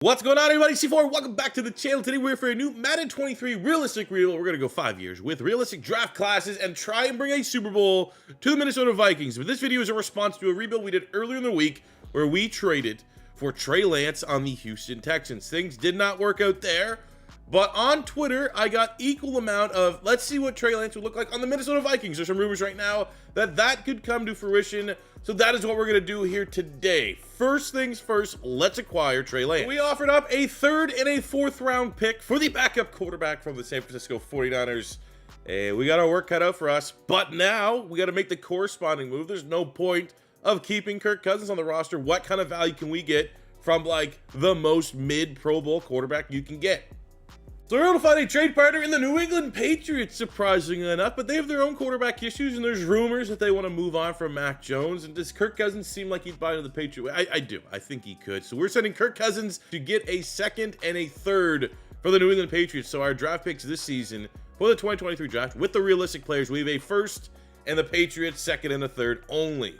What's going on, everybody? C4, welcome back to the channel. Today we're here for a new Madden 23 realistic rebuild. We're going to go 5 years with realistic draft classes and try and bring a Super Bowl to the Minnesota Vikings. But this video is a response to a rebuild we did earlier in the week where we traded for Trey Lance on the Houston Texans. Things did not work out there, but on Twitter, I got equal amount of, let's see what Trey Lance would look like on the Minnesota Vikings. There's some rumors right now that could come to fruition. So that is what we're going to do here today. First things first, let's acquire Trey Lance. We offered up a 3rd and a 4th round pick for the backup quarterback from the San Francisco 49ers. And we got our work cut out for us, but now we got to make the corresponding move. There's no point of keeping Kirk Cousins on the roster. What kind of value can we get from like the most mid Pro Bowl quarterback you can get? So we're able to find a trade partner in the New England Patriots, surprisingly enough, but they have their own quarterback issues, and there's rumors that they want to move on from Mac Jones. And does Kirk Cousins seem like he'd buy into the Patriots? I do. I think he could. So we're sending Kirk Cousins to get a 2nd and a 3rd for the New England Patriots. So our draft picks this season for the 2023 draft with the realistic players, we have a 1st and the Patriots 2nd and a 3rd only.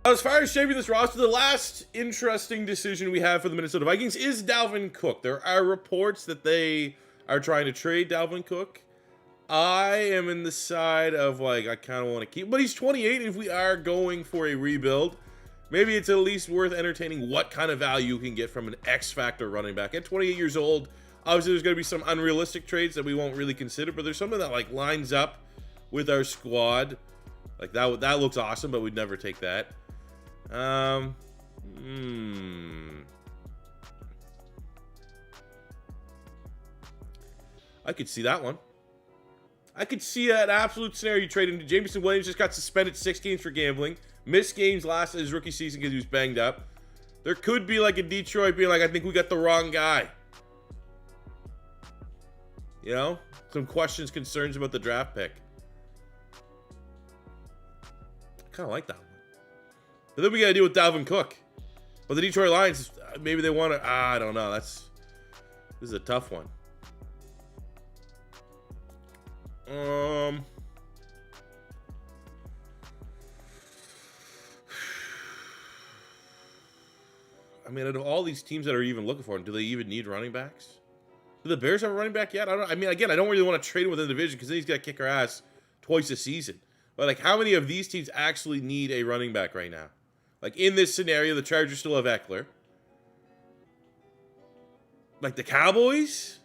As far as shaping this roster, the last interesting decision we have for the Minnesota Vikings is Dalvin Cook. There are reports that they are trying to trade Dalvin Cook. I am in the side of like, I kind of want to keep, but he's 28. And if we are going for a rebuild, maybe it's at least worth entertaining what kind of value you can get from an X factor running back at 28 years old. Obviously there's going to be some unrealistic trades that we won't really consider, but there's something that like lines up with our squad. Like that looks awesome, but we'd never take that. I could see that one. I could see an absolute scenario you trade into. Jameson Williams just got suspended 6 games for gambling. Missed games last his rookie season because he was banged up. There could be like a Detroit being like, I think we got the wrong guy. You know? Some questions, concerns about the draft pick. I kind of like that one. But then we got to deal with Dalvin Cook. But the Detroit Lions, maybe they want to, I don't know. This is a tough one. I mean, out of all these teams that are even looking for him, do they even need running backs? Do the Bears have a running back yet? I mean, again, I don't really want to trade him within the division because then he's got to kick our ass twice a season. But like, how many of these teams actually need a running back right now? Like in this scenario, the Chargers still have Eckler. Like the Cowboys?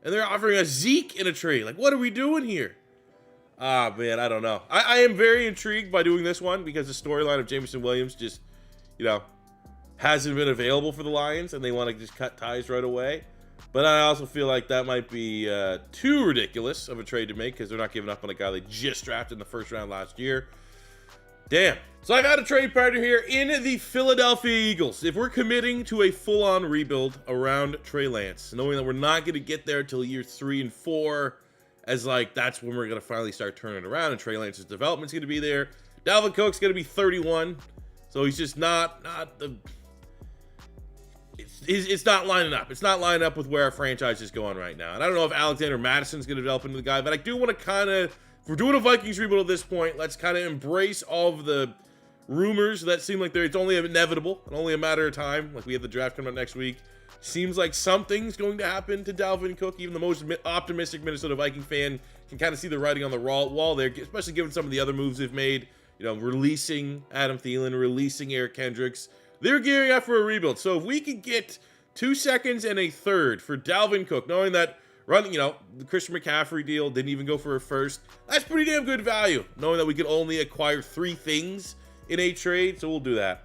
And they're offering a Zeke in a trade. Like, what are we doing here? Ah, man, I don't know. I am very intrigued by doing this one because the storyline of Jameson Williams just, you know, hasn't been available for the Lions, and they want to just cut ties right away. But I also feel like that might be too ridiculous of a trade to make because they're not giving up on a guy they just drafted in the 1st round last year. Damn. So I've had a trade partner here in the Philadelphia Eagles. If we're committing to a full-on rebuild around Trey Lance, knowing that we're not going to get there till year 3 and 4, as like that's when we're going to finally start turning around and Trey Lance's development's going to be there. Dalvin Cook's going to be 31, so he's just not the. It's not lining up. It's not lining up with where our franchise is going right now. And I don't know if Alexander Madison's going to develop into the guy, but I do want to kind of, if we're doing a Vikings rebuild at this point, let's kind of embrace all of the rumors that seem like it's only inevitable and only a matter of time. Like we have the draft coming up next week. Seems like something's going to happen to Dalvin Cook. Even the most optimistic Minnesota Viking fan can kind of see the writing on the wall there, especially given some of the other moves they've made. You know, releasing Adam Thielen, releasing Eric Kendricks. They're gearing up for a rebuild. So if we could get 2 seconds and a 3rd for Dalvin Cook, knowing that running, you know, the Christian McCaffrey deal didn't even go for a 1st, that's pretty damn good value. Knowing that we could only acquire 3 things in a trade, so we'll do that.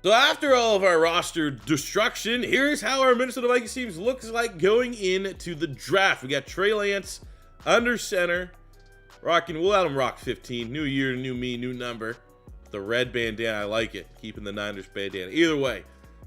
So after all of our roster destruction, here's how our Minnesota Vikings teams looks like going into the draft. We got Trey Lance under center, rocking. We'll let him rock 15. New year, new me, new number. The red bandana, I like it. Keeping the Niners bandana. Either way,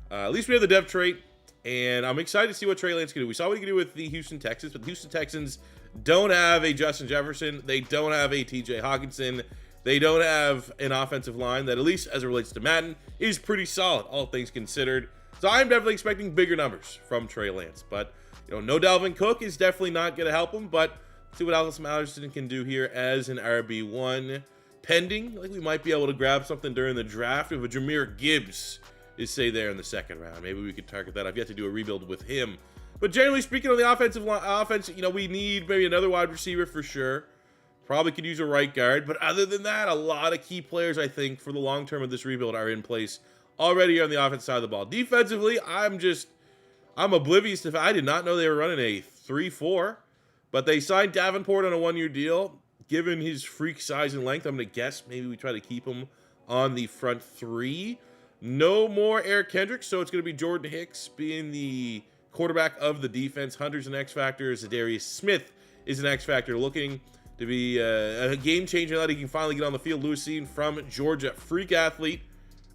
at least we have the depth trait, and I'm excited to see what Trey Lance can do. We saw what he can do with the Houston Texans, but the Houston Texans don't have a Justin Jefferson. They don't have a TJ Hawkinson. They don't have an offensive line that, at least as it relates to Madden, is pretty solid, all things considered. So I'm definitely expecting bigger numbers from Trey Lance. But, you know, no Dalvin Cook is definitely not going to help him. But see what Alex Madison can do here as an RB1. Pending, like we might be able to grab something during the draft. We have a Jahmyr Gibbs is, say, there in the second round. Maybe we could target that. I've yet to do a rebuild with him. But generally speaking, on the offense, you know, we need maybe another wide receiver for sure. Probably could use a right guard. But other than that, a lot of key players, I think, for the long term of this rebuild are in place already on the offense side of the ball. Defensively, I'm oblivious to. I did not know they were running a 3-4. But they signed Davenport on a one-year deal. Given his freak size and length, I'm going to guess maybe we try to keep him on the front three. No more Eric Kendricks, so it's going to be Jordan Hicks being the quarterback of the defense. Hunter's an X factor. Zadarius Smith is an X factor, looking to be a game changer that he can finally get on the field. Lewis Cine from Georgia, freak athlete.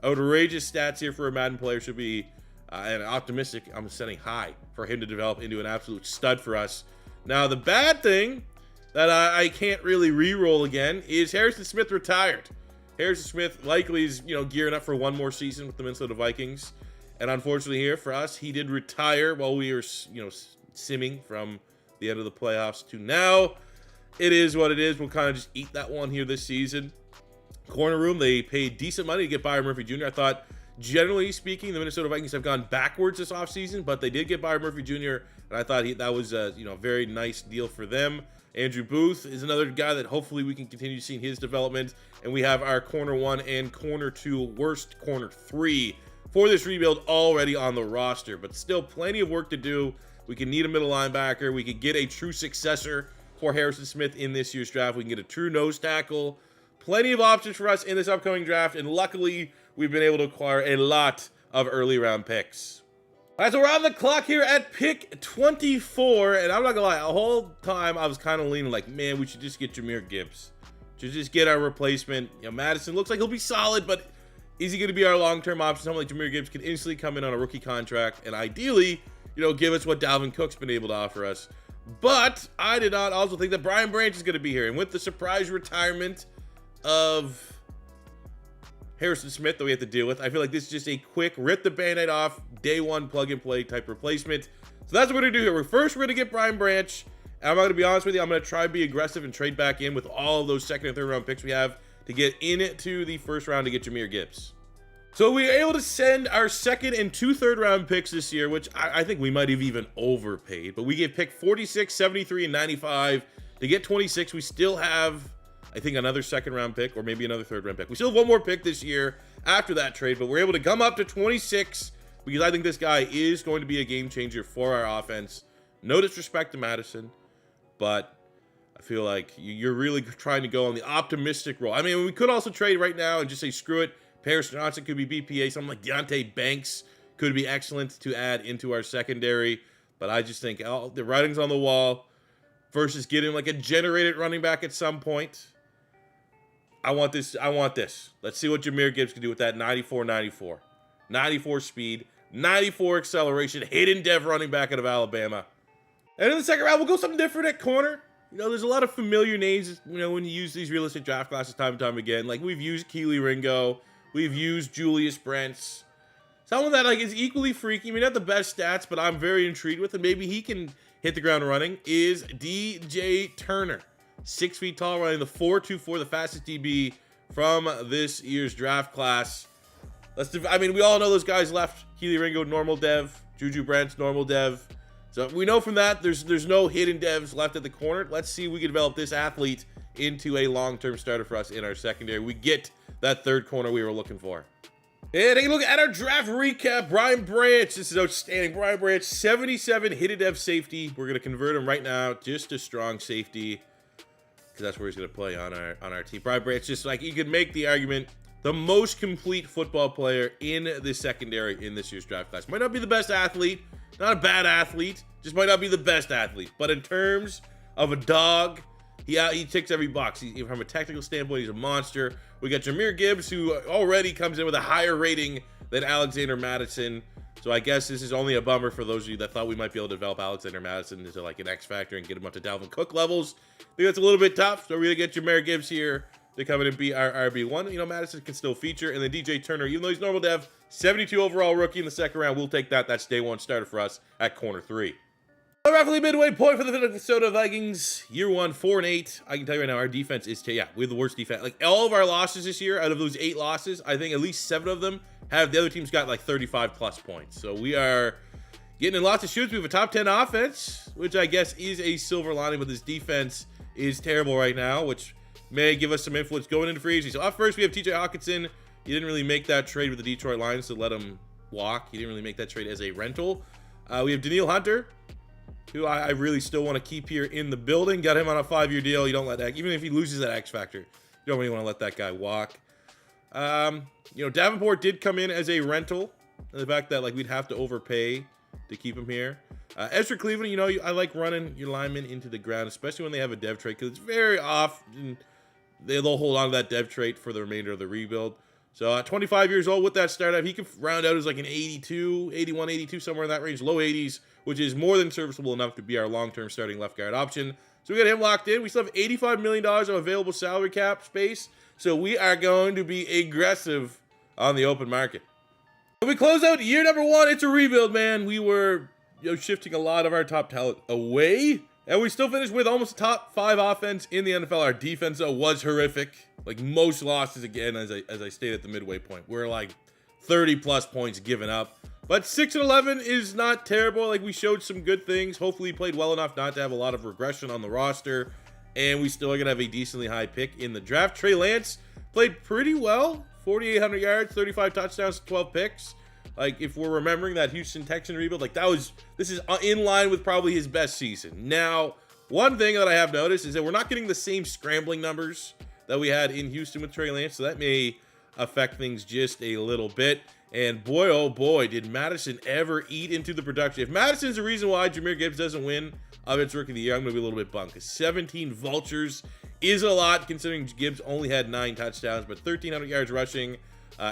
Outrageous stats here for a Madden player. Should be and optimistic. I'm setting high for him to develop into an absolute stud for us. Now, the bad thing that I can't really re-roll again is Harrison Smith retired. Harrison Smith likely is, you know, gearing up for one more season with the Minnesota Vikings. And unfortunately here for us, he did retire while we were, you know, simming from the end of the playoffs to now. It is what it is. We'll kind of just eat that one here this season. Corner room, they paid decent money to get Byron Murphy Jr. I thought, generally speaking, the Minnesota Vikings have gone backwards this offseason, but they did get Byron Murphy Jr., and I thought that was a, you know, very nice deal for them. Andrew Booth is another guy that hopefully we can continue seeing his development. And we have our corner one and corner two, worst corner three for this rebuild already on the roster. But still plenty of work to do. We can need a middle linebacker. We could get a true successor for Harrison Smith in this year's draft. We can get a true nose tackle. Plenty of options for us in this upcoming draft. And luckily, we've been able to acquire a lot of early round picks. All right, so we're on the clock here at pick 24, and I'm not gonna lie, the whole time I was kind of leaning like, man, we should just get Jahmyr Gibbs. Should just get our replacement. You know, Madison looks like he'll be solid, but is he gonna be our long-term option? Someone like Jahmyr Gibbs can instantly come in on a rookie contract and ideally, you know, give us what Dalvin Cook's been able to offer us. But I did not also think that Brian Branch is gonna be here, and with the surprise retirement of Harrison Smith that we have to deal with, I feel like this is just a quick rip the band-aid off, day one plug and play type replacement. So that's what we're gonna do here. First, we're gonna get Brian Branch. And I'm gonna be honest with you, I'm gonna try and be aggressive and trade back in with all of those second and third round picks we have to get into the first round to get Jahmyr Gibbs. So we were able to send our second and 2 third-round picks this year, which I think we might have even overpaid. But we get pick 46, 73, and 95 to get 26. We still have, I think, another second-round pick or maybe another third-round pick. We still have one more pick this year after that trade, but we're able to come up to 26 because I think this guy is going to be a game changer for our offense. No disrespect to Madison, but I feel like you're really trying to go on the optimistic role. I mean, we could also trade right now and just say, screw it. Paris Johnson could be BPA. Something like Deontay Banks could be excellent to add into our secondary. But I just think the writing's on the wall versus getting like a generated running back at some point. I want this. Let's see what Jahmyr Gibbs can do with that 94 speed, 94 acceleration, hidden dev running back out of Alabama. And in the second round, we'll go something different at corner. You know, there's a lot of familiar names, you know, when you use these realistic draft classes time and time again. Like, we've used Keely Ringo. We've used Julius Brents. Someone that, like, is equally freaky. I mean, not the best stats, but I'm very intrigued with, and maybe he can hit the ground running, is DJ Turner. 6 feet tall, running the 4.24, the fastest DB from this year's draft class. I mean, we all know those guys left. Keely Ringo, normal dev. Juju Brents, normal dev. So we know from that there's no hidden devs left at the corner. Let's see if we can develop this athlete into a long-term starter for us in our secondary. We get that third corner we were looking for. And take a look at our draft recap. Brian Branch, this is outstanding. Brian Branch, 77 hidden dev safety. We're going to convert him right now just a strong safety because that's where he's going to play on our team. Brian Branch, just like you could make the argument, the most complete football player in the secondary in this year's draft class. Might not be the best athlete, not a bad athlete, just might not be the best athlete. But in terms of a dog, he ticks every box. From a technical standpoint, he's a monster. We got Jahmyr Gibbs, who already comes in with a higher rating than Alexander Madison. So I guess this is only a bummer for those of you that thought we might be able to develop Alexander Madison into like an X factor and get him up to Dalvin Cook levels. I think that's a little bit tough. So we're gonna get Jahmyr Gibbs here to come in and be our RB1. You know, Madison can still feature. And then DJ Turner, even though he's normal dev, 72 overall rookie in the second round. We'll take that. That's day one starter for us at corner 3. Roughly midway point for the Minnesota Vikings. Year 1, 4-8. I can tell you right now, our defense is, we have the worst defense. Like, all of our losses this year, out of those 8 losses, I think at least 7 of them have the other team's got like 35 plus points. So we are getting in lots of shoots. We have a top 10 offense, which I guess is a silver lining, but this defense is terrible right now, which may give us some influence going into free agency. So up first, we have TJ Hawkinson. He didn't really make that trade with the Detroit Lions to let him walk. He didn't really make that trade as a rental. We have Daniil Hunter, who I really still want to keep here in the building. Got him on a 5-year deal. You don't let that, even if he loses that X factor, you don't really want to let that guy walk. You know, Davenport did come in as a rental. The fact that like we'd have to overpay to keep him here. Ezra Cleveland, you know, I like running your linemen into the ground, especially when they have a dev trait, because it's very often they'll hold on to that dev trait for the remainder of the rebuild. So at 25 years old with that startup, he could round out as like an 82, 81, 82, somewhere in that range, low 80s, which is more than serviceable enough to be our long-term starting left guard option. So we got him locked in. We still have $85 million of available salary cap space. So we are going to be aggressive on the open market. When we close out year number 1, it's a rebuild, man. We were shifting a lot of our top talent away, and we still finished with almost a top 5 offense in the NFL. Our defense, though, was horrific. Like most losses, again, as I stated at the midway point, we're like 30 plus points given up. But 6-11 is not terrible. Like we showed some good things. Hopefully, he played well enough not to have a lot of regression on the roster, and we still are gonna have a decently high pick in the draft. Trey Lance played pretty well. 4,800 yards, 35 touchdowns, 12 picks. Like, if we're remembering that Houston Texan rebuild, like this is in line with probably his best season. Now, one thing that I have noticed is that we're not getting the same scrambling numbers that we had in Houston with Trey Lance, so that may affect things just a little bit. And boy, oh boy, did Madison ever eat into the production. If Madison's the reason why Jahmyr Gibbs doesn't win Offensive Rookie of the Year, I'm going to be a little bit bummed, because 17 vultures is a lot, considering Gibbs only had 9 touchdowns, but 1,300 yards rushing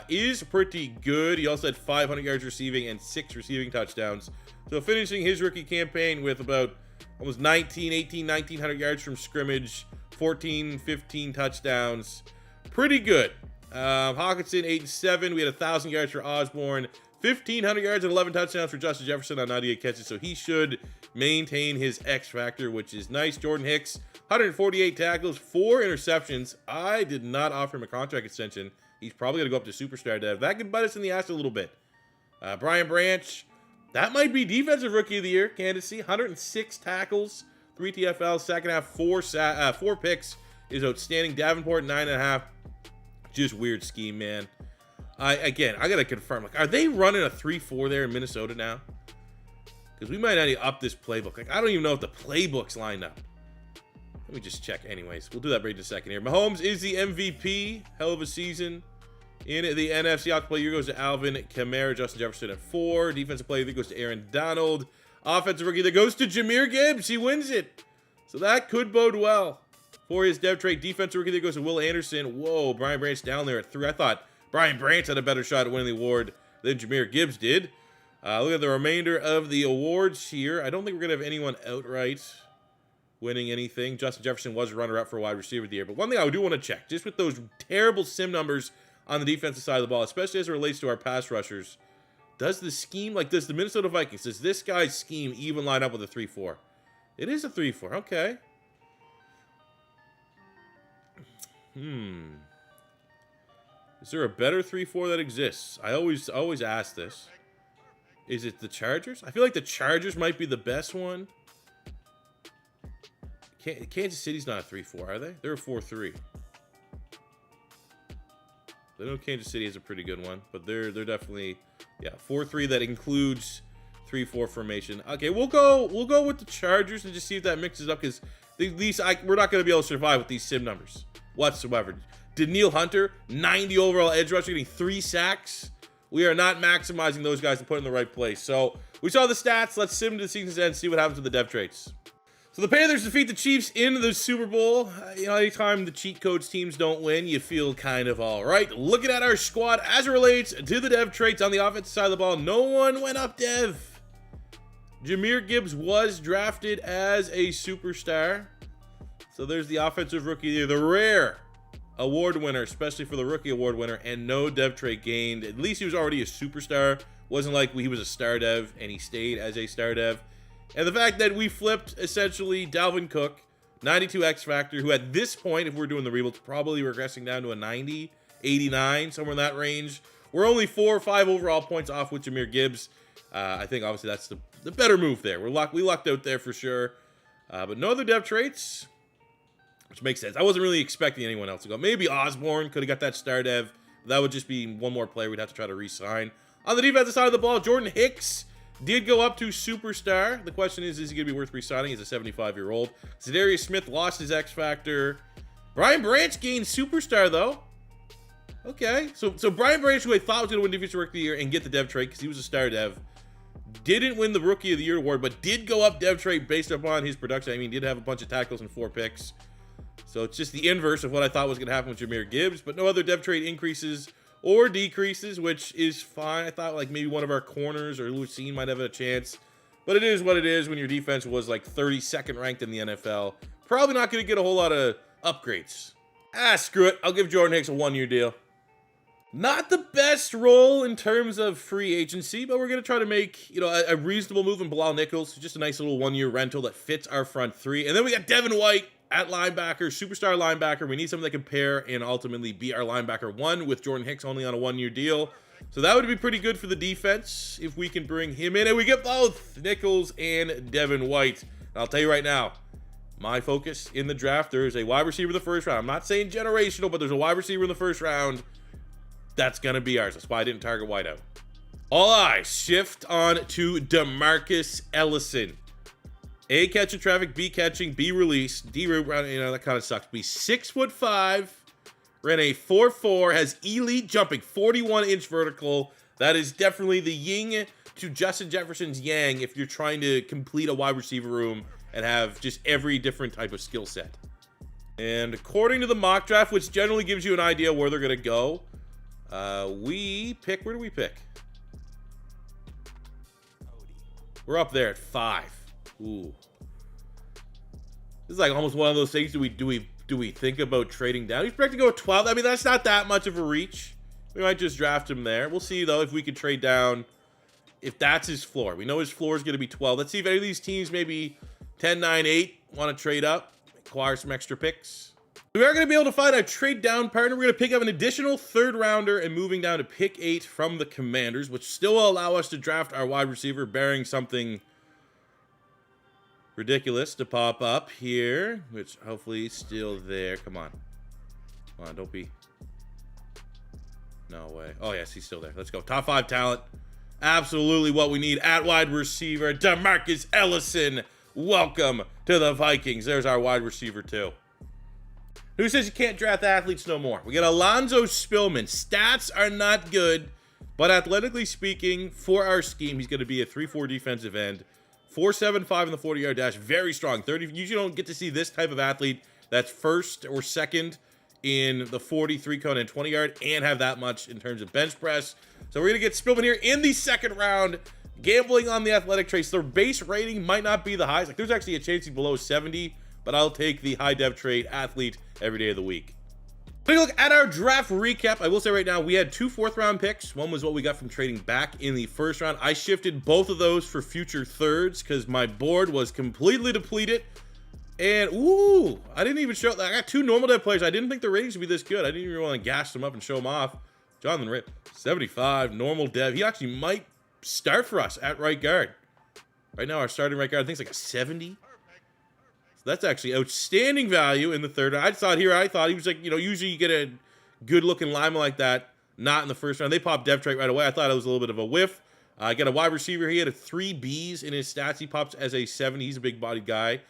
is pretty good. He also had 500 yards receiving and 6 receiving touchdowns. So finishing his rookie campaign with about almost 1,900 yards from scrimmage, 14, 15 touchdowns. Pretty good. Hawkinson, 8-7. We had 1,000 yards for Osborne, 1,500 yards and 11 touchdowns for Justin Jefferson on 98 catches. So he should maintain his X factor, which is nice. Jordan Hicks, 148 tackles, 4 interceptions. I did not offer him a contract extension. He's probably going to go up to superstar dev. That could bite us in the ass a little bit. Brian Branch, that might be Defensive Rookie of the Year. Candidacy, 106 tackles, 3 TFLs, second half, 4 picks is outstanding. Davenport, 9.5. Just weird scheme, man. I got to confirm. Like, are they running a 3-4 there in Minnesota now? Because we might not need to up this playbook. Like, I don't even know if the playbook's lined up. Let me just check anyways. We'll do that right in a second here. Mahomes is the MVP. Hell of a season. In the NFC, Offensive Player of the Year goes to Alvin Kamara. Justin Jefferson at 4. Defensive Player of the Year goes to Aaron Donald. Offensive Rookie that goes to Jahmyr Gibbs. He wins it. So that could bode well for his dev trait. Defensive Rookie that goes to Will Anderson. Whoa, Brian Branch down there at 3. I thought Brian Branch had a better shot at winning the award than Jahmyr Gibbs did. Look at the remainder of the awards here. I don't think we're going to have anyone outright winning anything. Justin Jefferson was a runner-up for wide receiver of the year. But one thing I do want to check, just with those terrible sim numbers on the defensive side of the ball, especially as it relates to our pass rushers, does the scheme, like does the Minnesota Vikings, does this guy's scheme even line up with a 3-4? It is a 3-4. Okay. Is there a better 3-4 that exists? I always ask this. Is it the Chargers? I feel like the Chargers might be the best one. Kansas City's not a 3-4, are they? They're a 4-3. I know Kansas City is a pretty good one, but they're definitely 4-3 that includes 3-4 formation. Okay, we'll go with the Chargers and just see if that mixes up, because we're not going to be able to survive with these sim numbers whatsoever. Daniil Hunter, 90 overall edge rusher, getting 3 sacks. We are not maximizing those guys and putting in the right place. So we saw the stats. Let's sim to the season's end, see what happens with the dev traits. So the Panthers defeat the Chiefs in the Super Bowl. Anytime the cheat codes teams don't win, you feel kind of all right. Looking at our squad as it relates to the dev traits on the offensive side of the ball, no one went up dev. Jahmyr Gibbs was drafted as a superstar. So there's the Offensive Rookie of the Year, the rare award winner, especially for the Rookie Award winner, and no dev trait gained. At least he was already a superstar. Wasn't like he was a star dev and he stayed as a star dev. And the fact that we flipped essentially Dalvin Cook, 92 X factor, who at this point, if we're doing the rebuilds, probably regressing down to a 90, 89, somewhere in that range. We're only 4 or 5 overall points off with Jahmyr Gibbs. I think obviously that's the better move there. We lucked out there for sure. But no other dev traits, which makes sense. I wasn't really expecting anyone else to go. Maybe Osborne could have got that star dev. That would just be one more player we'd have to try to re-sign. On the defensive side of the ball, Jordan Hicks did go up to superstar. The question is he going to be worth re-signing? He's a 75-year-old. Zadarius Smith lost his X Factor. Brian Branch gained superstar, though. Okay, so Brian Branch, who I thought was going to win Defensive Rookie of the Year and get the dev trait because he was a star dev, didn't win the Rookie of the Year award, but did go up dev trait based upon his production. I mean, did have a bunch of tackles and 4 picks. So it's just the inverse of what I thought was going to happen with Jahmyr Gibbs, but no other dev trait increases or decreases, which is fine. I thought like maybe one of our corners or Lucine might have a chance, but it is what it is when your defense was like 32nd ranked in the NFL. Probably not going to get a whole lot of upgrades. Screw it. I'll give Jordan Hicks a 1-year deal. Not the best role in terms of free agency, but we're going to try to make, a reasonable move in Bilal Nichols. Just a nice little 1-year rental that fits our front three. And then we got Devin White at linebacker, superstar linebacker. We need someone that can pair and ultimately be our linebacker 1 with Jordan Hicks only on a 1-year deal. So that would be pretty good for the defense if we can bring him in. And we get both Nichols and Devin White. And I'll tell you right now, my focus in the draft, there is a wide receiver in the first round. I'm not saying generational, but there's a wide receiver in the first round. That's going to be ours. That's why I didn't target wideout. All eyes shift on to DeMarcus Ellison. A, catching traffic, B, catching, B, release, D, route run, that kind of sucks. Be 6'5", ran a 4.4, has elite jumping, 41-inch vertical. That is definitely the yin to Justin Jefferson's yang if you're trying to complete a wide receiver room and have just every different type of skill set. And according to the mock draft, which generally gives you an idea where they're going to go, we pick, where do we pick? We're up there at 5. Ooh. This is like almost one of those things. Do we think about trading down? He's projected to go at 12. I mean, that's not that much of a reach. We might just draft him there. We'll see, though, if we can trade down, if that's his floor. We know his floor is going to be 12. Let's see if any of these teams, maybe 10, 9, 8, want to trade up, acquire some extra picks. We are going to be able to find a trade down partner. We're going to pick up an additional 3rd rounder and moving down to pick 8 from the Commanders, which still will allow us to draft our wide receiver, bearing something ridiculous to pop up here, which hopefully is still there. Come on, don't be. No way. Oh yes, he's still there. Let's go. Top 5 talent. Absolutely what we need at wide receiver. DeMarcus Ellison. Welcome to the Vikings. There's our wide receiver too. Who says you can't draft athletes no more? We got Alonzo Spillman. Stats are not good, but athletically speaking, for our scheme, he's going to be a 3-4 defensive end. 4.75 in the 40-yard dash. Very strong. 30. You usually don't get to see this type of athlete that's 1st or 2nd in the 40, 3-cone, and 20-yard and have that much in terms of bench press. So we're going to get Spillman here in the 2nd round. Gambling on the athletic traits. Their base rating might not be the highest. Like, there's actually a chance he's below 70, but I'll take the high dev trait athlete every day of the week. Take a look at our draft recap. I will say right now, we had 2 4th-round picks. One was what we got from trading back in the 1st round. I shifted both of those for future 3rds because my board was completely depleted. And, ooh, I didn't even show... I got 2 normal dev players. I didn't think the ratings would be this good. I didn't even want to gas them up and show them off. Jonathan Ritt, 75, normal dev. He actually might start for us at right guard. Right now, our starting right guard, I think it's like a 70. That's actually outstanding value in the 3rd round. I thought he was like, usually you get a good-looking lineman like that, not in the 1st round. They popped dev trait right away. I thought it was a little bit of a whiff. I got a wide receiver. He had a 3 Bs in his stats. He pops as a 70. He's a big-bodied guy.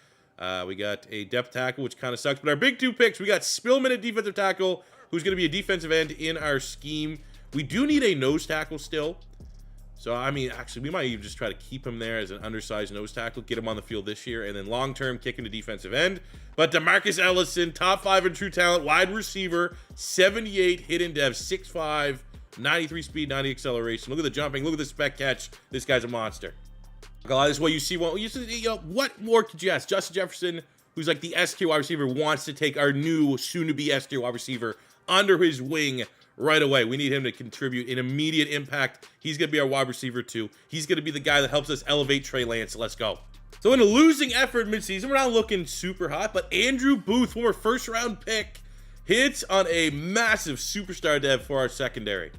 We got a depth tackle, which kind of sucks. But our big 2 picks, we got Spillman at defensive tackle, who's going to be a defensive end in our scheme. We do need a nose tackle still. So, I mean, actually, we might even just try to keep him there as an undersized nose tackle, get him on the field this year, and then long-term kick into defensive end. But DeMarcus Ellison, top 5 in true talent, wide receiver, 78 hidden dev, 6'5", 93 speed, 90 acceleration. Look at the jumping. Look at the spec catch. This guy's a monster. This is what you see. What more could you ask? Justin Jefferson, who's like the S-tier wide receiver, wants to take our new, soon-to-be S-tier wide receiver under his wing right away. We need him to contribute an immediate impact. He's going to be our wide receiver too. He's going to be the guy that helps us elevate Trey Lance. Let's go. So in a losing effort midseason, we're not looking super hot, but Andrew Booth, former 1st-round pick, hits on a massive superstar dev for our secondary.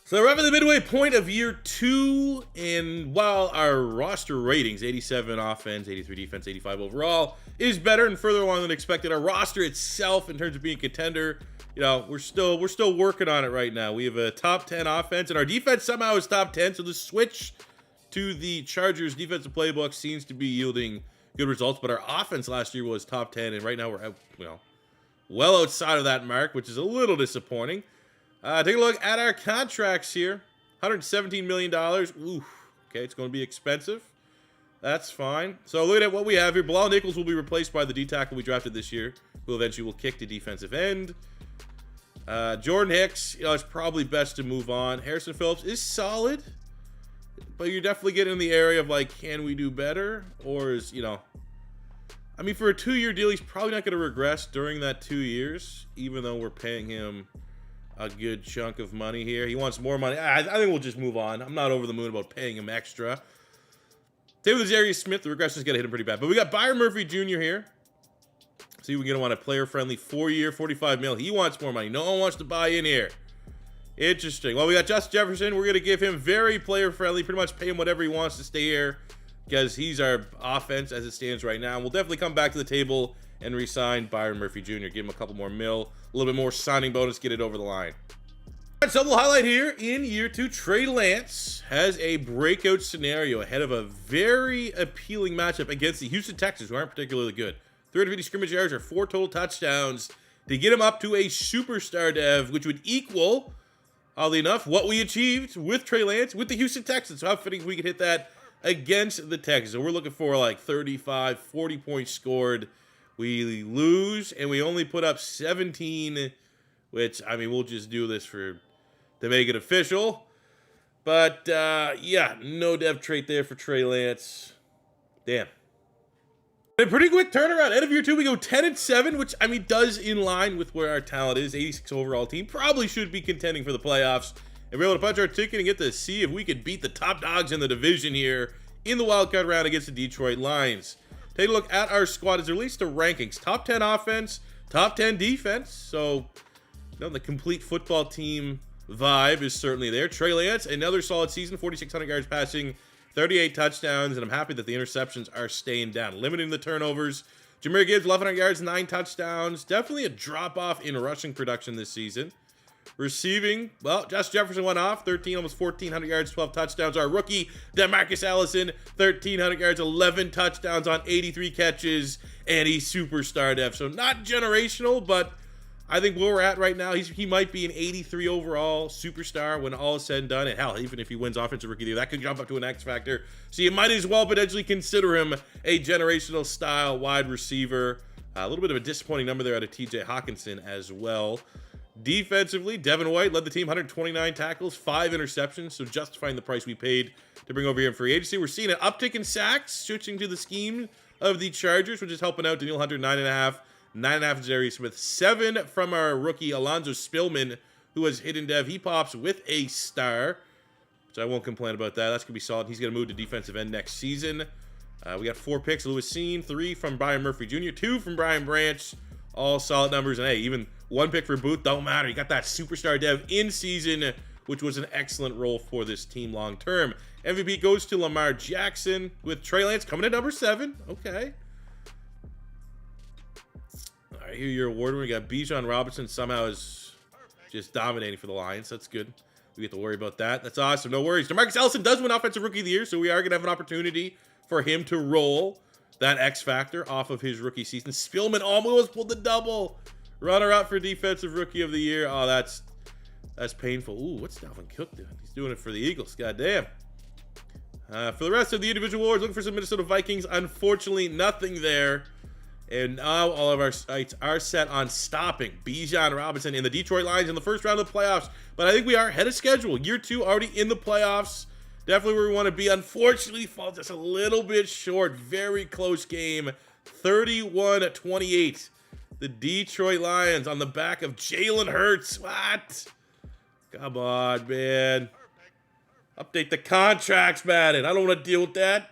So we're up at the midway point of year 2, and while our roster ratings, 87 offense, 83 defense, 85 overall, is better and further along than expected, our roster itself, in terms of being a contender, you know, we're still working on it right now. We have a top 10 offense, and our defense somehow is top 10, so the switch to the Chargers defensive playbook seems to be yielding good results, but our offense last year was top 10, and right now we're, well outside of that mark, which is a little disappointing. Take a look at our contracts here. $117 million. Ooh, okay, it's going to be expensive. That's fine. So looking at what we have here, Bilal Nichols will be replaced by the D-tackle we drafted this year, who eventually will kick to defensive end. Jordan Hicks, it's probably best to move on. Harrison Phillips is solid, but you're definitely getting in the area of, like, can we do better? Or is, I mean, for a 2-year deal, he's probably not going to regress during that 2 years, even though we're paying him a good chunk of money here. He wants more money. I think we'll just move on. I'm not over the moon about paying him extra. Same with Zarius Smith. The regression's going to hit him pretty bad. But we got Byron Murphy Jr. here. See, we're going to want a player-friendly 4-year, $45 million. He wants more money. No one wants to buy in here. Interesting. Well, we got Justin Jefferson. We're going to give him very player-friendly. Pretty much pay him whatever he wants to stay here, because he's our offense as it stands right now. We'll definitely come back to the table and re-sign Byron Murphy Jr. Give him a couple more mil, a little bit more signing bonus, get it over the line. All right, so we'll highlight here in year 2, Trey Lance has a breakout scenario ahead of a very appealing matchup against the Houston Texans, who aren't particularly good. 350 scrimmage yards or 4 total touchdowns to get him up to a superstar dev, which would equal, oddly enough, what we achieved with Trey Lance with the Houston Texans. So how fitting we could hit that against the Texans. So we're looking for like 35, 40 points scored. We lose, and we only put up 17, which, I mean, we'll just do this to make it official. But, yeah, no dev trait there for Trey Lance. Damn. A pretty quick turnaround. End of year 2, we go 10-7, which, I mean, does in line with where our talent is. 86 overall team. Probably should be contending for the playoffs. And we're able to punch our ticket and get to see if we could beat the top dogs in the division here in the wildcard round against the Detroit Lions. Take a look at our squad as it relates to rankings. Top 10 offense, top 10 defense. So, the complete football team vibe is certainly there. Trey Lance, another solid season, 4,600 yards passing, 38 touchdowns, and I'm happy that the interceptions are staying down, limiting the turnovers. Jahmyr Gibbs, 1,100 yards, 9 touchdowns. Definitely a drop-off in rushing production this season. Receiving, well, Justin Jefferson went off, 13, almost 1,400 yards, 12 touchdowns. Our rookie, Demarcus Allison, 1,300 yards, 11 touchdowns on 83 catches, and he's superstar dev. So not generational, but I think where we're at right now, he might be an 83 overall superstar when all is said and done. And hell, even if he wins Offensive Rookie of the Year, that could jump up to an X factor. So you might as well potentially consider him a generational style wide receiver. A little bit of a disappointing number there out of TJ Hawkinson as well. Defensively, Devin White led the team, 129 tackles, 5 interceptions, so justifying the price we paid to bring over here in free agency. We're seeing an uptick in sacks, switching to the scheme of the Chargers, which is helping out. Daniel Hunter, 9.5, 9.5 Zarius Smith, 7 from our rookie, Alonzo Spillman, who has hidden dev. He pops with a star, which I won't complain about that. That's going to be solid. He's going to move to defensive end next season. We got 4 picks, Lewis Seen, 3 from Brian Murphy Jr., 2 from Brian Branch, all solid numbers. And hey, even 1 pick for Booth, don't matter. You got that superstar dev in season, which was an excellent role for this team long term. MVP goes to Lamar Jackson with Trey Lance coming in number 7. Okay. All right, here your award. We got Bijan Robinson somehow is just dominating for the Lions. That's good. We get to worry about that. That's awesome. No worries. Demarcus Allison does win Offensive Rookie of the Year, so we are going to have an opportunity for him to roll that X factor off of his rookie season. Spillman almost pulled the double. Runner-up for Defensive Rookie of the Year. Oh, that's painful. Ooh, what's Dalvin Cook doing? He's doing it for the Eagles. Goddamn. For the rest of the individual awards, looking for some Minnesota Vikings. Unfortunately, nothing there. And now all of our sights are set on stopping Bijan Robinson in the Detroit Lions in the first round of the playoffs. But I think we are ahead of schedule. Year 2 already in the playoffs. Definitely where we want to be. Unfortunately, falls just a little bit short. Very close game. 31-28. The Detroit Lions on the back of Jalen Hurts. What? Come on, man. Update the contracts, Madden. I don't want to deal with that.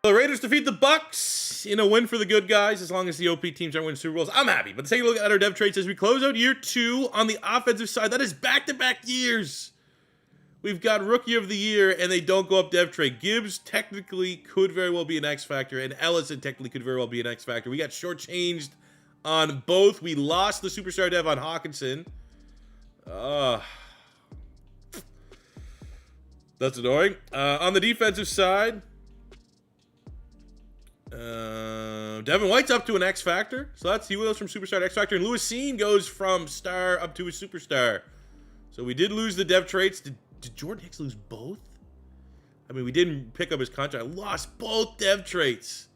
The Raiders defeat the Bucks in a win for the good guys. As long as the OP teams aren't winning Super Bowls, I'm happy. But take a look at our dev traits as we close out year 2 on the offensive side. That is back-to-back years We've got Rookie of the Year, and they don't go up dev trade. Gibbs technically could very well be an X Factor, and Ellison technically could very well be an X Factor. We got shortchanged on both. We lost the Superstar dev on Hawkinson. That's annoying. On the defensive side, Devin White's up to an X Factor. So he goes from Superstar to X Factor, and Lewis Seen goes from Star up to a Superstar. So we did lose the dev traits. Did Jordan Hicks lose both? I mean, we didn't pick up his contract. I lost both dev traits.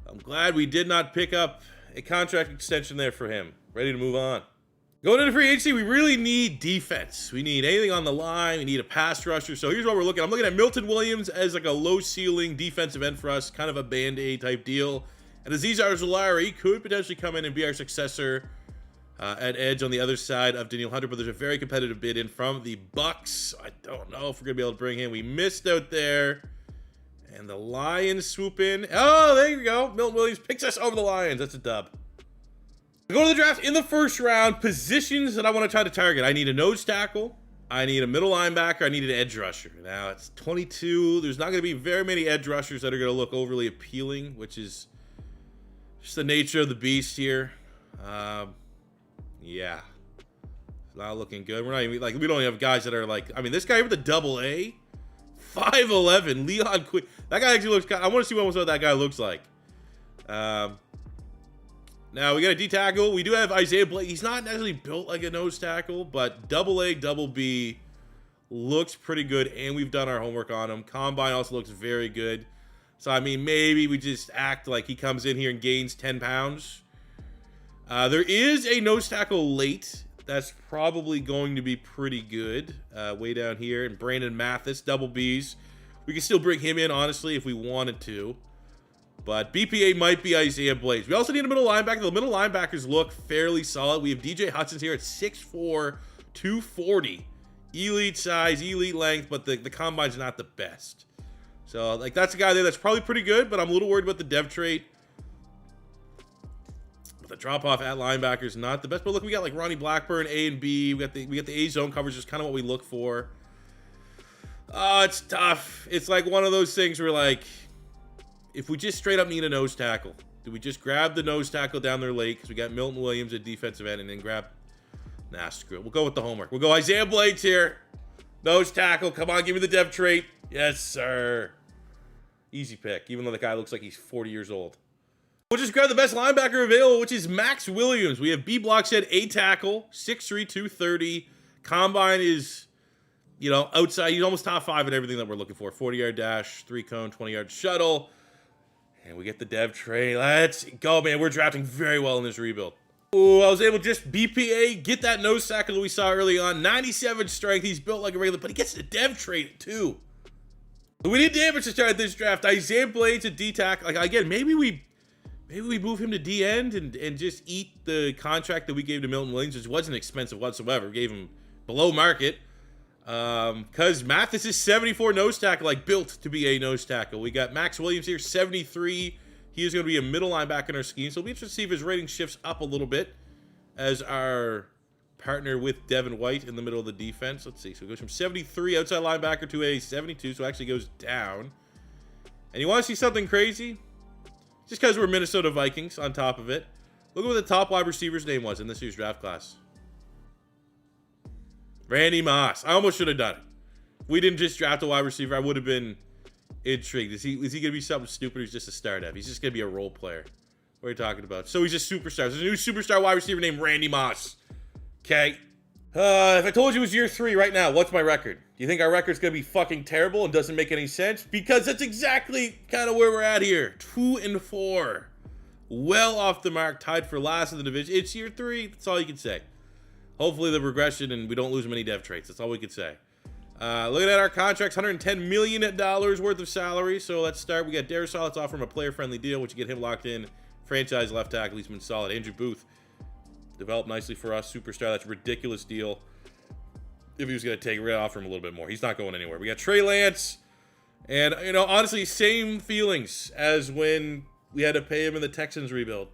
I'm glad we did not pick up a contract extension there for him. Ready to move on. Going into free agency, we really need defense. We need anything on the line. We need a pass rusher. So here's what we're looking at. I'm looking at Milton Williams as like a low ceiling defensive end for us, kind of a Band-Aid type deal. And Azeez Ojulari could potentially come in and be our successor at edge on the other side of Danielle Hunter, but there's a very competitive bid in from the Bucks. I don't know if we're gonna be able to bring him. We missed out there, and the Lions swoop in. Oh, there you go. Milton Williams picks us over the Lions. That's a dub. Go to the draft in the first round. Positions that I want to try to target. I need a nose tackle. I need a middle linebacker. I need an edge rusher. Now it's 22. There's not going to be very many edge rushers that are going to look overly appealing, which is just the nature of the beast here. Yeah, it's not looking good. We're not even like, we don't have guys that are like, I mean, this guy with the double A, 5'11", Leon Quinn. That guy actually looks, I want to see what that guy looks like. Now we got a D tackle. We do have Isaiah Blake. He's not necessarily built like a nose tackle, but double A, double B looks pretty good, and we've done our homework on him. Combine also looks very good. So, I mean, maybe we just act like he comes in here and gains 10 pounds. There is a nose tackle late. That's probably going to be pretty good. Way down here. And Brandon Mathis, double Bs. We can still bring him in, honestly, if we wanted to. But BPA might be Isaiah Blades. We also need a middle linebacker. The middle linebackers look fairly solid. We have DJ Hudson's here at 6'4", 240. Elite size, elite length, but the combine's not the best. So, like, that's a guy there that's probably pretty good, but I'm a little worried about the dev trait. The drop off at linebacker is not the best, but look, we got like Ronnie Blackburn, A and B. We got the A zone coverage, is kind of what we look for. It's tough. It's like one of those things where, like, if we just straight up need a nose tackle, do we just grab the nose tackle down there late because we got Milton Williams at defensive end, and then grab? Nah, screw it. We'll go with the homework. We'll go Isaiah Blades here, nose tackle. Come on, give me the dev trait. Yes, sir. Easy pick, even though the guy looks like he's 40 years old. We'll just grab the best linebacker available, which is Max Williams. We have B blocks at A tackle, 6'3", 230. Combine is, you know, outside. He's almost top 5 at everything that we're looking for. 40-yard dash, 3-cone, 20-yard shuttle. And we get the dev tray. Let's go, man. We're drafting very well in this rebuild. Ooh, I was able to just BPA, get that nose tackle that we saw early on. 97 strength. He's built like a regular, but he gets the dev trait too. So we need damage to start this draft. Isaiah Blades at D tackle. Like, again, maybe we move him to D end and just eat the contract that we gave to Milton Williams, which wasn't expensive whatsoever. We gave him below market. Because Mathis is 74 nose tackle, like built to be a nose tackle. We got Max Williams here, 73. He is going to be a middle linebacker in our scheme. So we'll be interested to see if his rating shifts up a little bit as our partner with Devin White in the middle of the defense. Let's see. So it goes from 73 outside linebacker to a 72. So it actually goes down. And you want to see something crazy? Just because we're Minnesota Vikings on top of it. Look at what the top wide receiver's name was in this year's draft class. Randy Moss. I almost should have done it. If we didn't just draft a wide receiver, I would have been intrigued. Is he going to be something stupid, or he's just a startup? He's just going to be a role player. What are you talking about? So he's just superstar. There's a new superstar wide receiver named Randy Moss. Okay. If I told you it was year 3 right now, what's my record? Do you think our record's going to be fucking terrible and doesn't make any sense? Because that's exactly kind of where we're at here. 2-4. Well off the mark, tied for last in the division. It's year 3. That's all you can say. Hopefully the regression and we don't lose many dev traits. That's all we could say. Looking at our contracts, $110 million worth of salary. So let's start. We got Darisaw. Let's offer him a player-friendly deal, which you get him locked in. Franchise left tackle. He's been solid. Andrew Booth developed nicely for us. Superstar. That's a ridiculous deal. If he was going to take it, we're going to offer him a little bit more. He's not going anywhere. We got Trey Lance. And, you know, honestly, same feelings as when we had to pay him in the Texans rebuild.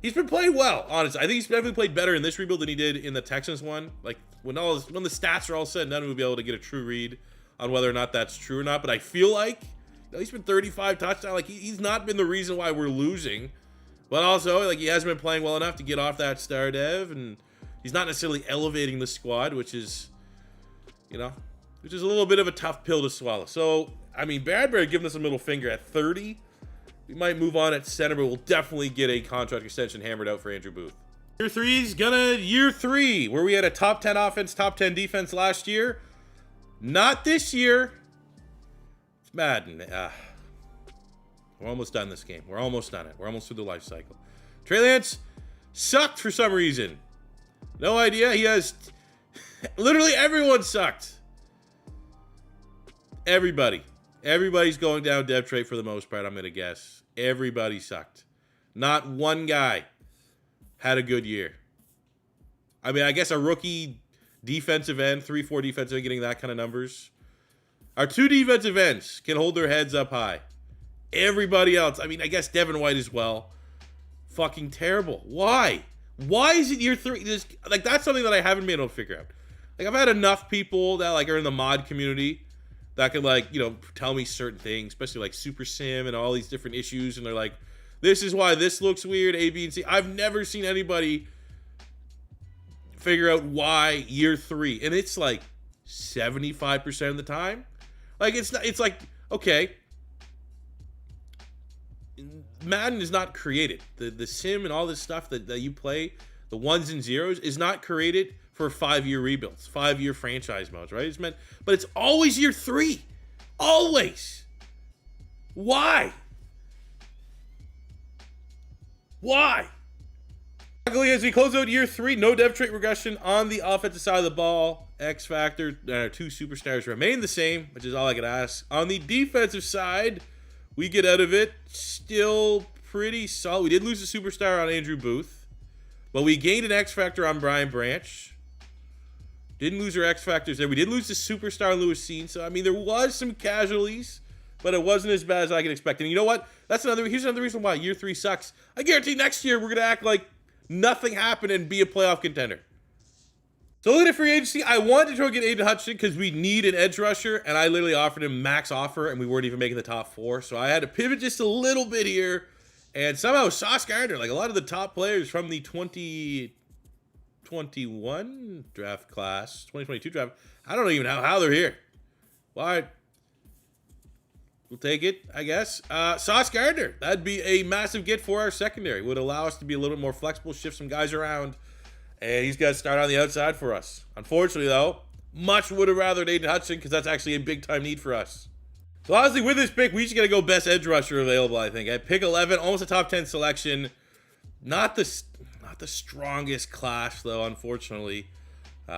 He's been playing well, honestly. I think he's definitely played better in this rebuild than he did in the Texans one. Like, when the stats are all said and done, we'll be able to get a true read on whether or not that's true or not. But I feel like, he's been 35 touchdowns. Like, he's not been the reason why we're losing. But also, like, he hasn't been playing well enough to get off that star dev. And he's not necessarily elevating the squad, which is, which is a little bit of a tough pill to swallow. So, I mean, Bradbury giving us a middle finger at 30. We might move on at center, but we'll definitely get a contract extension hammered out for Andrew Booth. Year 3, where we had a top 10 offense, top 10 defense last year. Not this year. It's Madden. We're almost done this game. We're almost done it. We're almost through the life cycle. Trey Lance sucked for some reason. No idea. He has... literally everyone sucked. Everybody's going down dev trait for the most part, I'm going to guess. Everybody sucked. Not one guy had a good year. I mean, I guess a rookie defensive end, 3-4 defensive end, getting that kind of numbers. Our 2 defensive ends can hold their heads up high. Everybody else, I mean, I guess Devin White as well. Fucking terrible. Why? Why is it year 3? Like, that's something that I haven't been able to figure out. Like, I've had enough people that, like, are in the mod community that could, like, tell me certain things, especially like Super Sim and all these different issues. And they're like, this is why this looks weird, A, B, and C. I've never seen anybody figure out why year 3. And it's like 75% of the time. Like, it's like, okay, Madden is not created. The sim and all this stuff that you play, the ones and zeros, is not created for 5-year rebuilds, 5-year franchise modes, right? But it's always year 3. Always. Why? Luckily, as we close out year 3, no dev trait regression on the offensive side of the ball. X factor, our 2 superstars remain the same, which is all I could ask. On the defensive side, we get out of it still pretty solid. We did lose a superstar on Andrew Booth, but we gained an X factor on Brian Branch. Didn't lose our X factors there. We did lose the superstar Lewis Seen. So, I mean, there was some casualties, but it wasn't as bad as I could expect. And you know what? Here's another reason why year 3 sucks. I guarantee next year we're going to act like nothing happened and be a playoff contender. So looking at free agency, I wanted to try to get Aiden Hutchinson because we need an edge rusher, and I literally offered him max offer, and we weren't even making the top 4. So I had to pivot just a little bit here, and somehow Sauce Gardner, like a lot of the top players from the 2021 draft class, 2022 draft, I don't even know how they're here. Why? We'll take it, I guess. Sauce Gardner, that'd be a massive get for our secondary. Would allow us to be a little bit more flexible, shift some guys around, and he's got to start on the outside for us. Unfortunately, though, much would have rathered Aiden Hutchinson because that's actually a big-time need for us. So honestly, with this pick, we just got to go best edge rusher available, I think. At pick 11, almost a top 10 selection. Not the strongest class, though, unfortunately.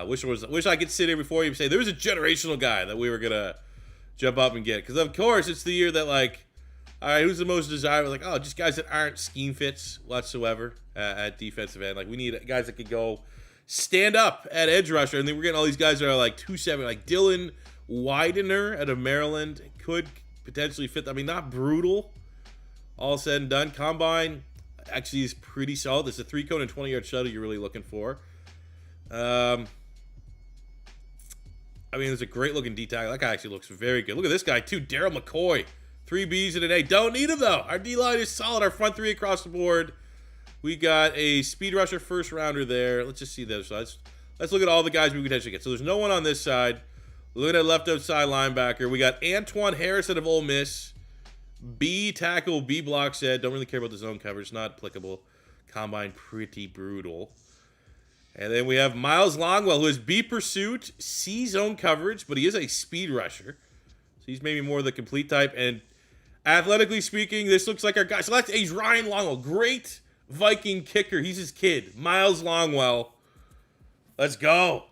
Wish I could sit here before you and say there was a generational guy that we were going to jump up and get. Because, of course, it's the year that, like, all right, who's the most desirable? Like, oh, just guys that aren't scheme fits whatsoever at defensive end. Like, we need guys that could go stand up at edge rusher. And then we're getting all these guys that are, like, 270. Like, Dylan Widener out of Maryland could potentially fit. I mean, not brutal. All said and done. Combine actually is pretty solid. It's a 3-cone and 20-yard shuttle you're really looking for. I mean, there's a great-looking D-tackle. That guy actually looks very good. Look at this guy, too. Daryl McCoy. 3 Bs and an A. Don't need him, though. Our D-line is solid. Our front 3 across the board. We got a speed rusher first-rounder there. Let's just see those. Let's look at all the guys we could potentially get. So there's no one on this side. Looking at left outside linebacker. We got Antoine Harris out of Ole Miss. B tackle, B block said. Don't really care about the zone coverage. Not applicable. Combine pretty brutal. And then we have Miles Longwell, who is B pursuit, C zone coverage, but he is a speed rusher. So he's maybe more the complete type. And athletically speaking, this looks like our guy. So he's Ryan Longwell. Great Viking kicker. He's his kid. Miles Longwell. Let's go.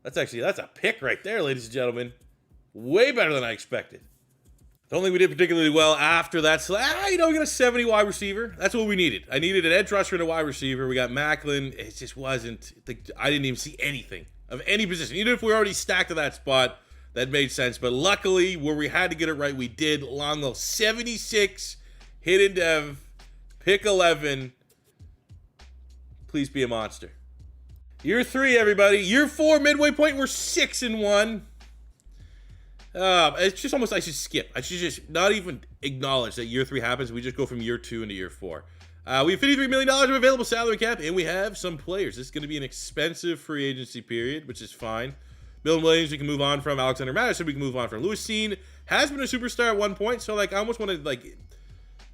That's a pick right there, ladies and gentlemen. Way better than I expected. Don't think we did particularly well after that. So, we got a 70 wide receiver. That's what we needed. I needed an edge rusher and a wide receiver. We got Macklin. It just wasn't. I didn't even see anything of any position. Even if we were already stacked to that spot, that made sense. But luckily, where we had to get it right, we did. Longwell, 76, hidden dev, pick 11. Please be a monster. Year 3, everybody. Year 4, midway point. We're 6-1. It's just almost I should skip. I should just not even acknowledge that year 3 happens. We just go from year 2 into year 4. We have $53 million of available salary cap, and we have some players. This is going to be an expensive free agency period, which is fine. Bill Williams, we can move on from. Alexander Madison, we can move on from. Lewis Seen has been a superstar at one point, so like I almost want to like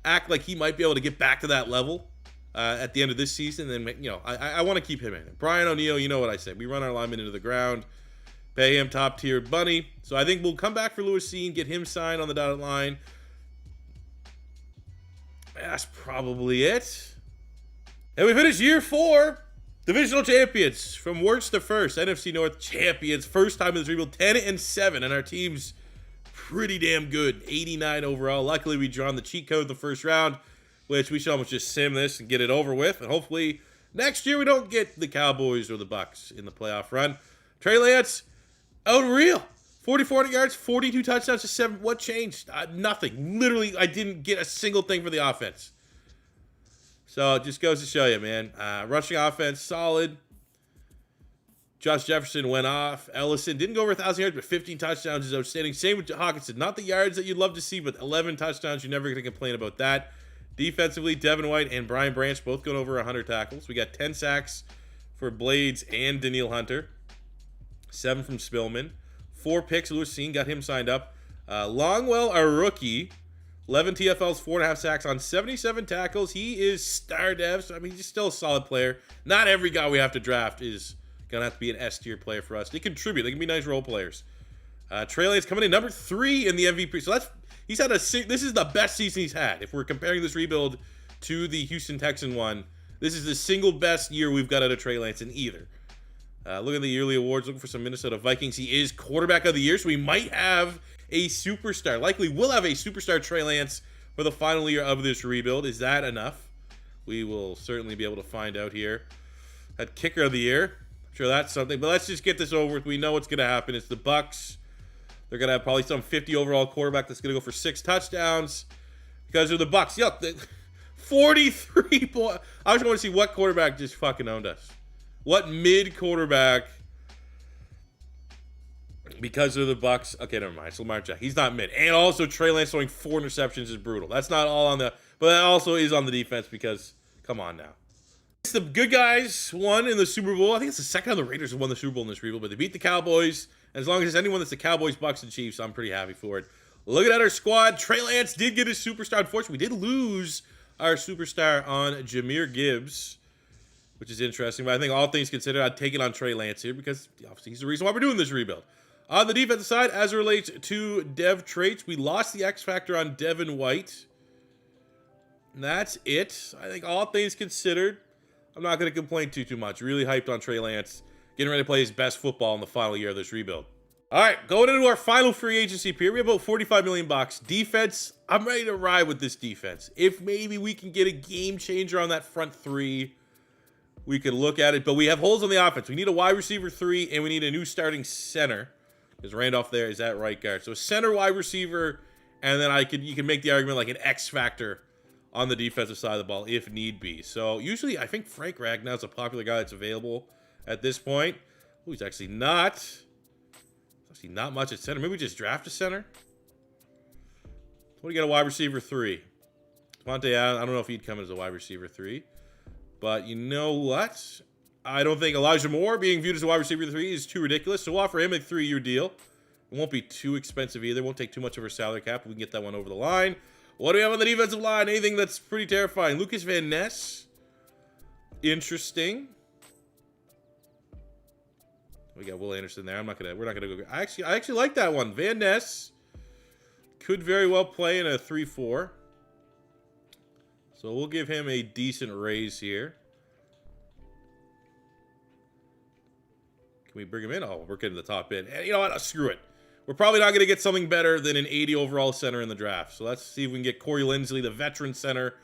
act like he might be able to get back to that level at the end of this season. And you know, I want to keep him in. Brian O'Neill, you know what I said. We run our lineman into the ground, pay him top tier money. So I think we'll come back for Lewis Seen, get him signed on the dotted line. That's probably it. And we finish year 4. Divisional champions from worst to first. NFC North champions. First time in this rebuild. 10-7. And our team's pretty damn good. 89 overall. Luckily, we drawn the cheat code the first round, which we should almost just sim this and get it over with. And hopefully next year we don't get the Cowboys or the Bucks in the playoff run. Trey Lance, unreal. 4,400 yards, 42 touchdowns to 7. What changed? Nothing. Literally, I didn't get a single thing for the offense. So it just goes to show you, man. Rushing offense, solid. Josh Jefferson went off. Ellison didn't go over 1,000 yards, but 15 touchdowns is outstanding. Same with Hawkinson. Not the yards that you'd love to see, but 11 touchdowns. You're never going to complain about that. Defensively, Devin White and Brian Branch both going over 100 tackles. We got 10 sacks for Blades and Danielle Hunter. 7 from Spillman. 4 picks. Lewis Seen got him signed up. Longwell, our rookie. 11 TFLs, 4.5 sacks on 77 tackles. He is star dev, so I mean, he's still a solid player. Not every guy we have to draft is going to have to be an S-tier player for us. They contribute. They can be nice role players. Trey Lance coming in number 3 in the MVP. So he's had this is the best season he's had. If we're comparing this rebuild to the Houston Texan one, this is the single best year we've got out of Trey Lance in either. Look at the yearly awards. Looking for some Minnesota Vikings. He is quarterback of the year, so we might have a superstar. Likely will have a superstar Trey Lance for the final year of this rebuild. Is that enough? We will certainly be able to find out here. That kicker of the year. I'm sure that's something. But let's just get this over with. We know what's going to happen. It's the Bucks. They're going to have probably some 50 overall quarterback that's going to go for 6 touchdowns because they're the Bucks. Yup. 43 points. I just want to see what quarterback just fucking owned us. What mid quarterback? Because of the Bucks. Okay, never mind. It's Lamar Jackson. He's not mid. And also Trey Lance throwing 4 interceptions is brutal. That's not all on the, but that also is on the defense because, come on now. It's the good guys won in the Super Bowl. I think it's the second time the Raiders have won the Super Bowl in this rebuild, but they beat the Cowboys. And as long as it's anyone that's the Cowboys, Bucks, and Chiefs, I'm pretty happy for it. Looking at our squad, Trey Lance did get his superstar. Unfortunately, we did lose our superstar on Jahmyr Gibbs, which is interesting. But I think all things considered, I'd take it on Trey Lance here because obviously he's the reason why we're doing this rebuild. On the defensive side, as it relates to dev traits, we lost the X factor on Devin White. And that's it. I think all things considered, I'm not going to complain too much. Really hyped on Trey Lance, getting ready to play his best football in the final year of this rebuild. All right, going into our final free agency period, we have about $45 million. Defense, I'm ready to ride with this defense. If maybe we can get a game changer on that front 3, we could look at it. But we have holes on the offense. We need a wide receiver 3, and we need a new starting center. Because Randolph there is at right guard. So center, wide receiver, and then you can make the argument like an X factor on the defensive side of the ball if need be. So usually I think Frank Ragnow is a popular guy that's available at this point. Oh, he's actually not. Actually not much at center. Maybe we just draft a center. What do you got, a wide receiver 3? Devontae Adams, I don't know if he'd come as a wide receiver 3. But you know what? I don't think Elijah Moore being viewed as a wide receiver 3 is too ridiculous. So we'll offer him a 3-year deal. It won't be too expensive either. Won't take too much of our salary cap. We can get that one over the line. What do we have on the defensive line? Anything that's pretty terrifying. Lucas Van Ness. Interesting. We got Will Anderson there. We're not gonna go. I actually like that one. Van Ness could very well play in a 3-4. So we'll give him a decent raise here. Can we bring him in? Oh, we're getting the top end. And you know what? Screw it. We're probably not going to get something better than an 80 overall center in the draft. So let's see if we can get Corey Linsley, the veteran center,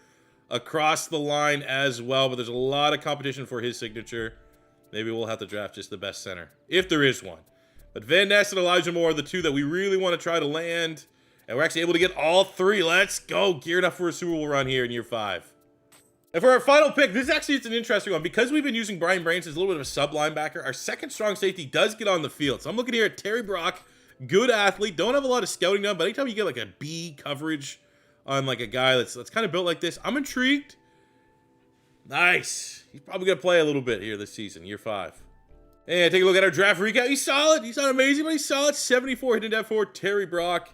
across the line as well. But there's a lot of competition for his signature. Maybe we'll have to draft just the best center, if there is one. But Van Ness and Elijah Moore are the 2 that we really want to try to land. And we're actually able to get all 3. Let's go. Geared up for a Super Bowl run here in year 5. And for our final pick, this actually is an interesting one. Because we've been using Brian Branch as a little bit of a sub linebacker, our second strong safety does get on the field. So I'm looking here at TREY Brock, good athlete. Don't have a lot of scouting done, but anytime you get like a B coverage on like a guy that's kind of built like this, I'm intrigued. Nice. He's probably going to play a little bit here this season, year 5. And take a look at our draft recap. He's solid. He's not amazing, but he's solid. 74 hitting that for TREY Brock.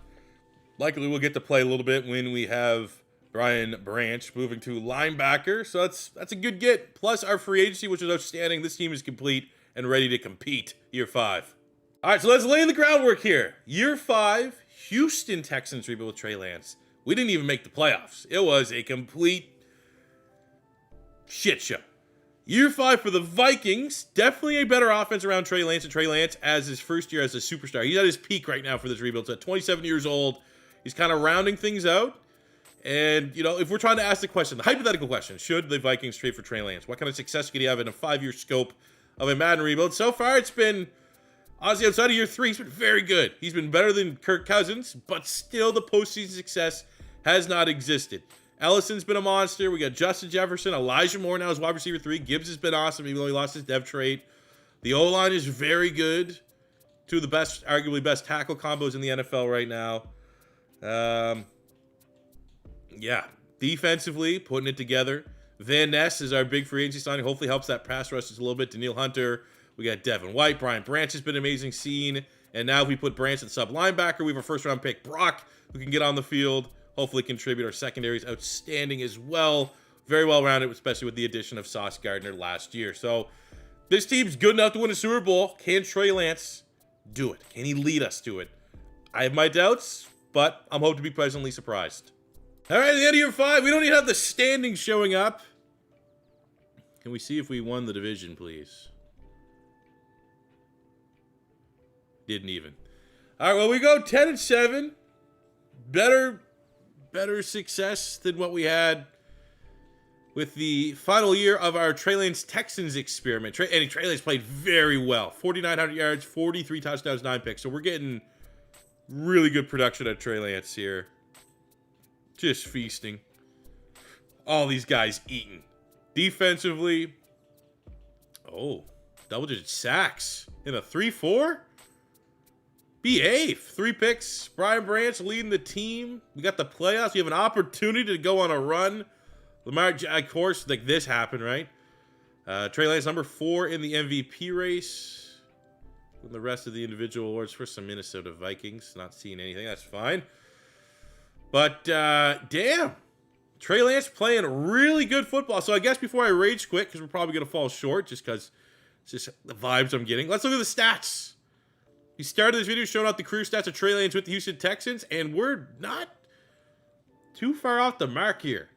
Likely we'll get to play a little bit when we have Brian Branch moving to linebacker. So that's a good get. Plus our free agency, which is outstanding. This team is complete and ready to compete. Year 5. All right, so let's lay the groundwork here. Year 5, Houston Texans rebuild with Trey Lance. We didn't even make the playoffs. It was a complete shit show. Year 5 for the Vikings. Definitely a better offense around Trey Lance. And Trey Lance, as his first year as a superstar, he's at his peak right now for this rebuild. So at 27 years old, he's kind of rounding things out. And, you know, if we're trying to ask the question, the hypothetical question, should the Vikings trade for Trey Lance? What kind of success could he have in a 5-year scope of a Madden rebuild? So far, it's been, honestly, outside of year 3, he's been very good. He's been better than Kirk Cousins, but still the postseason success has not existed. Ellison's been a monster. We got Justin Jefferson. Elijah Moore now is wide receiver 3. Gibbs has been awesome, even though he lost his dev trait. The O-line is very good. Two of the best, arguably best tackle combos in the NFL right now. Yeah, defensively, putting it together. Van Ness is our big free agency signing. Hopefully helps that pass rush just a little bit. Daniil Hunter. We got Devin White. Brian Branch has been amazing scene. And now if we put Branch at the sub linebacker, we have our first round pick, Brock, who can get on the field. Hopefully contribute. Our secondary is outstanding as well. Very well rounded, especially with the addition of Sauce Gardner last year. So this team's good enough to win a Super Bowl. Can Trey Lance do it? Can he lead us to it? I have my doubts, but I'm hoping to be pleasantly surprised. All right, at the end of year 5, we don't even have the standings showing up. Can we see if we won the division, please? Didn't even. All right, well, we go 10-7. Better success than what we had with the final year of our Trey Lance Texans experiment. Trey Lance played very well. 4,900 yards, 43 touchdowns, 9 picks. So we're getting really good production at Trey Lance here. Just feasting. All these guys eating. Defensively. Oh, double-digit sacks in a 3-4? Behave. 3 picks. Brian Branch leading the team. We got the playoffs. We have an opportunity to go on a run. Lamar, of course, like this happened, right? Trey Lance, number 4 in the MVP race. And the rest of the individual awards for some Minnesota Vikings. Not seeing anything. That's fine. But, damn. Trey Lance playing really good football. So I guess before I rage quit, because we're probably going to fall short just because it's just the vibes I'm getting. Let's look at the stats. He started this video showing out the career stats of Trey Lance with the Houston Texans, and we're not too far off the mark here.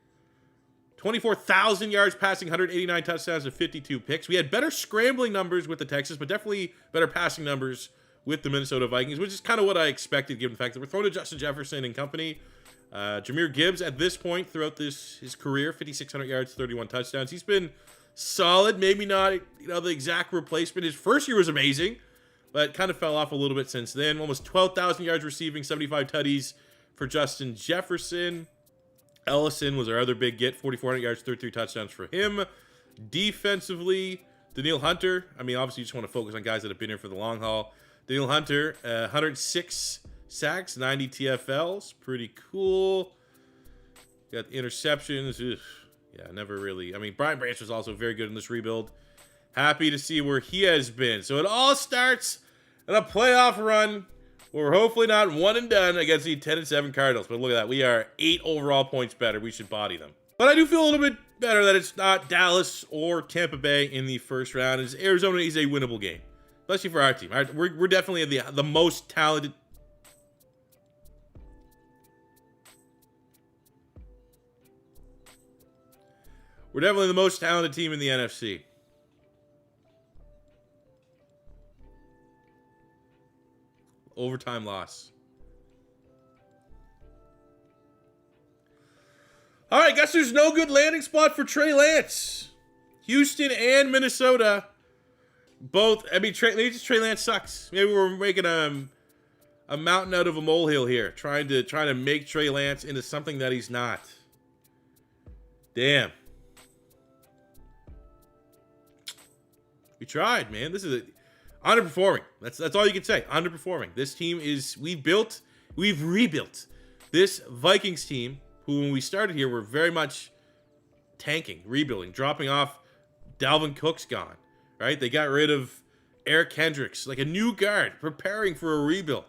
24,000 yards passing, 189 touchdowns, and 52 picks. We had better scrambling numbers with the Texans, but definitely better passing numbers with the Minnesota Vikings, which is kind of what I expected given the fact that we're throwing to Justin Jefferson and company. Jahmyr Gibbs at this point throughout his career, 5,600 yards, 31 touchdowns. He's been solid, maybe not the exact replacement. His first year was amazing, but kind of fell off a little bit since then. Almost 12,000 yards receiving, 75 tutties for Justin Jefferson. Ellison was our other big get, 4,400 yards, 33 touchdowns for him. Defensively, Daniil Hunter. I mean, obviously you just want to focus on guys that have been here for the long haul. Daniil Hunter, 106 sacks, 90 TFLs. Pretty cool. Got interceptions. Ugh. Yeah, never really. I mean, Brian Branch was also very good in this rebuild. Happy to see where he has been. So it all starts in a playoff run where we're hopefully not one and done against the 10-7 Cardinals. But look at that. We are 8 overall points better. We should body them. But I do feel a little bit better that it's not Dallas or Tampa Bay in the first round. As Arizona is a winnable game, especially for our team. We're definitely the most talented. We're definitely the most talented team in the NFC. Overtime loss. All right, guess there's no good landing spot for Trey Lance. Houston and Minnesota both. I mean, Trey Lance sucks. Maybe we're making a mountain out of a molehill here, trying to make Trey Lance into something that he's not. Damn. We tried, man. This is underperforming. That's all you can say. Underperforming. This team is we've rebuilt this Vikings team, who when we started here were very much tanking, rebuilding, dropping off. Dalvin Cook's gone, right? They got rid of Eric Hendricks, like a new guard, preparing for a rebuild.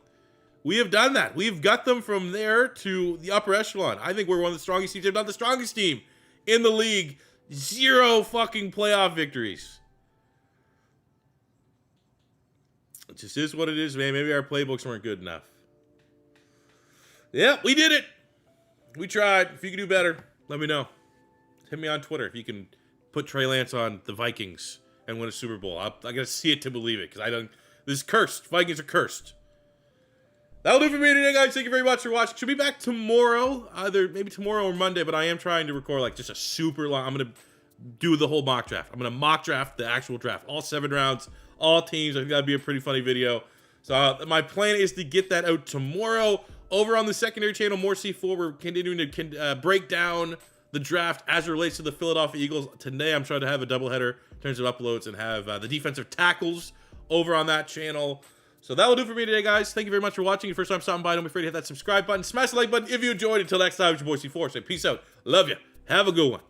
We have done that. We've got them from there to the upper echelon. I think we're one of the strongest teams, if not the strongest team in the league. 0 fucking playoff victories. It just is what it is, man. Maybe our playbooks weren't good enough. Yeah, we did it. We tried. If you can do better, let me know. Hit me on Twitter if you can put Trey Lance on the Vikings and win a Super Bowl. I gotta see it to believe it, because I don't. This is cursed. Vikings are cursed. That'll do it for me today, guys. Thank you very much for watching. Should be back tomorrow, either maybe tomorrow or Monday, but I am trying to record like just a super long. I'm gonna do the whole mock draft. I'm gonna mock draft the actual draft, all 7 rounds, all teams. I think that'd be a pretty funny video. So my plan is to get that out tomorrow. Over on the secondary channel, more C4, we're continuing to break down the draft as it relates to the Philadelphia Eagles. Today, I'm trying to have a doubleheader in terms of uploads and have the defensive tackles over on that channel. So that will do it for me today, guys. Thank you very much for watching. Your first time stopping by, don't be afraid to hit that subscribe button. Smash the like button if you enjoyed. Until next time, it's your boy C4. Say peace out. Love you. Have a good one.